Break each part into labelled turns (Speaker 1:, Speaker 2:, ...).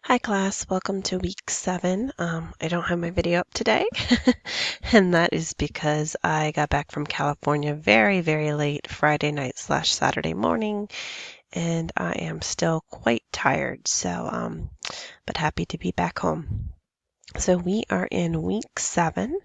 Speaker 1: Hi class, welcome to week 7. I don't have my video up today, and that is because I got back from California very, very late Friday night / Saturday morning, and I am still quite tired, but happy to be back home. So we are in week 7.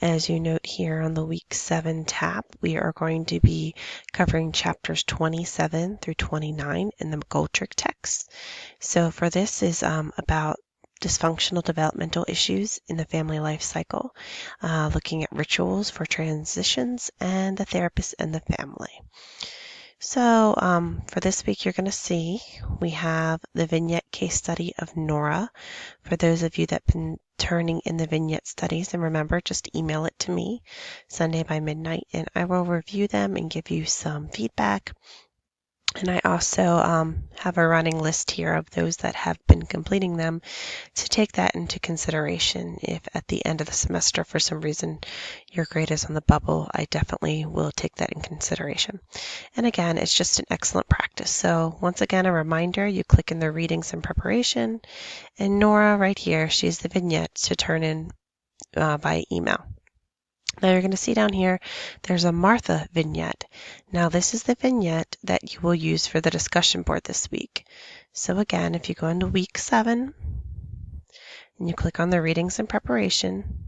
Speaker 1: As you note here on the week 7 tab, we are going to be covering chapters 27 through 29 in the McGoldrick text. So for this is about dysfunctional developmental issues in the family life cycle, looking at rituals for transitions and the therapist and the family. So for this week, you're going to see we have the vignette case study of Nora. For those of you that have been turning in the vignette studies, and remember, just email it to me Sunday by midnight, and I will review them and give you some feedback. And I also have a running list here of those that have been completing them to take that into consideration. If at the end of the semester, for some reason, your grade is on the bubble, I definitely will take that in consideration. And again, it's just an excellent practice. So once again, a reminder, you click in the readings and preparation, and Nora right here, she's the vignette to turn in by email. Now you're going to see down here, there's a Martha vignette. Now this is the vignette that you will use for the discussion board this week. So again, if you go into week 7 and you click on the readings and preparation,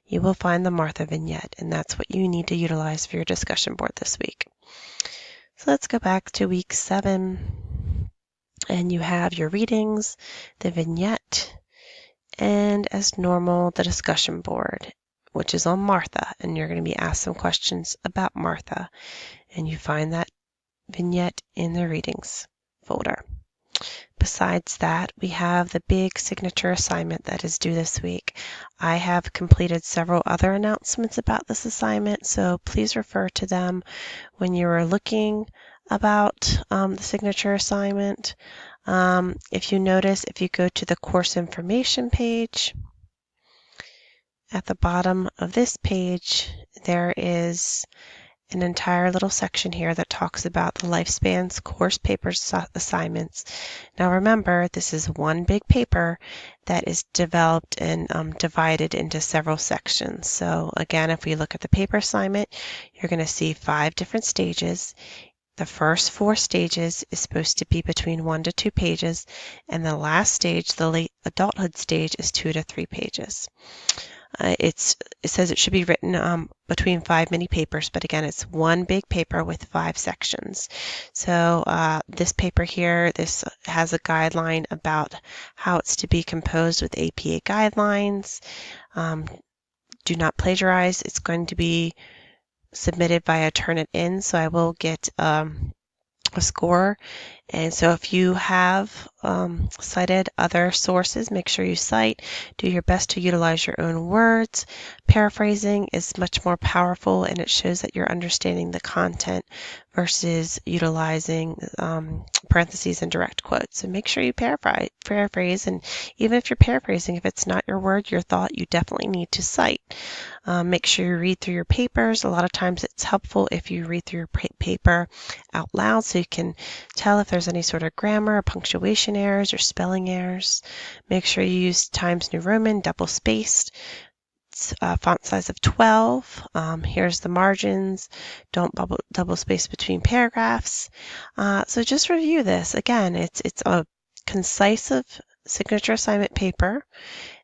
Speaker 1: you will find the Martha vignette, and that's what you need to utilize for your discussion board this week. So let's go back to week 7, and you have your readings, the vignette, and as normal, the discussion board, which is on Martha, and you're going to be asked some questions about Martha, and you find that vignette in the readings folder. Besides that, we have the big signature assignment that is due this week. I have completed several other announcements about this assignment, so please refer to them when you are looking about the signature assignment. If you notice, if you go to the course information page, at the bottom of this page, there is an entire little section here that talks about the Lifespans course paper assignments. Now remember, this is one big paper that is developed and divided into several sections. So again, if we look at the paper assignment, you're going to see 5 different stages. The first 4 stages is supposed to be between 1 to 2 pages, and the last stage, the late adulthood stage, is 2 to 3 pages. It says it should be written between 5 mini papers, but again, it's one big paper with 5 sections. So this paper here, this has a guideline about how it's to be composed with APA guidelines. Do not plagiarize. It's going to be submitted via Turnitin, so I will get a score. And so if you have cited other sources, make sure you cite. Do your best to utilize your own words. Paraphrasing is much more powerful, and it shows that you're understanding the content versus utilizing parentheses and direct quotes. So make sure you paraphrase, and even if you're paraphrasing, if it's not your word, your thought, you definitely need to cite. Make sure you read through your papers. A lot of times it's helpful if you read through your paper out loud so you can tell if there's any sort of grammar or punctuation errors or spelling errors. Make sure you use Times New Roman, double-spaced, font size of 12. Here's the margins. Don't double space between paragraphs. So just review this. Again, it's a concise signature assignment paper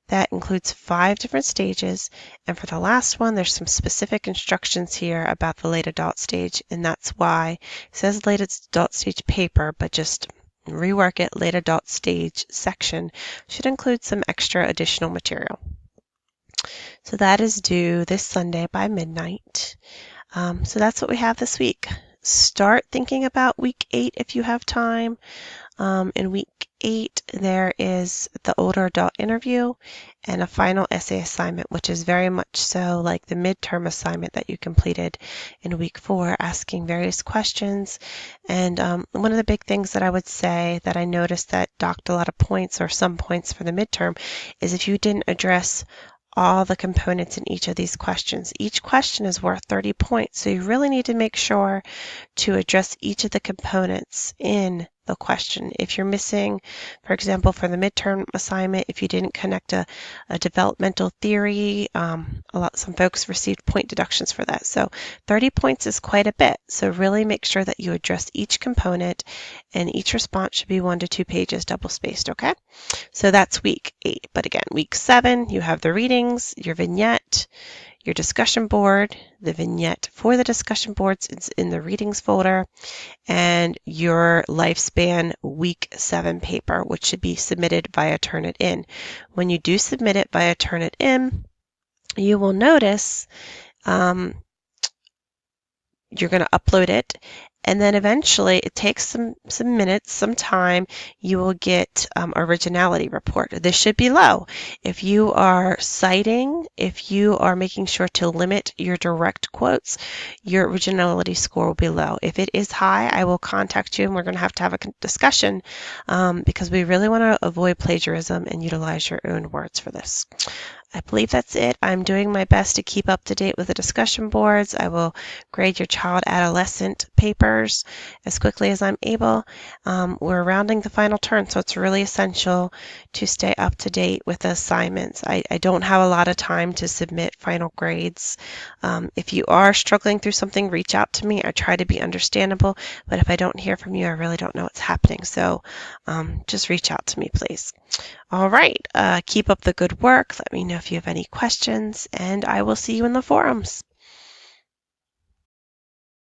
Speaker 1: that includes 5 different stages, and for the last one, there's some specific instructions here about the late adult stage, and that's why it says late adult stage paper, but just rework it. Late adult stage section should include some extra additional material. So that is due this Sunday by midnight. So that's what we have this week. Start thinking about week 8 if you have time. In week 8, there is the older adult interview and a final essay assignment, which is very much so like the midterm assignment that you completed in week 4, asking various questions. And one of the big things that I would say that I noticed that docked a lot of points or some points for the midterm is if you didn't address all the components in each of these questions. Each question is worth 30 points, so you really need to make sure to address each of the components in the question. If you're missing, for example, for the midterm assignment, if you didn't connect a developmental theory, some folks received point deductions for that. So 30 points is quite a bit. So really make sure that you address each component, and each response should be 1 to 2 pages double spaced, okay? So that's week 8. But again, week 7, you have the readings, your vignette, your discussion board. The vignette for the discussion boards is in the readings folder, and your lifespan week 7 paper, which should be submitted via Turnitin. When you do submit it via Turnitin, you will notice you're going to upload it, and then eventually it takes some minutes, some time, you will get originality report. This should be low. If you are citing, if you are making sure to limit your direct quotes, your originality score will be low. If it is high, I will contact you and we're going to have a discussion because we really want to avoid plagiarism and utilize your own words for this. I believe that's it. I'm doing my best to keep up to date with the discussion boards. I will grade your child adolescent papers as quickly as I'm able. We're rounding the final turn, so it's really essential to stay up to date with the assignments. I don't have a lot of time to submit final grades. If you are struggling through something, reach out to me. I try to be understandable, but if I don't hear from you, I really don't know what's happening. So just reach out to me, please. All right, keep up the good work. Let me know if you have any questions, and I will see you in the forums.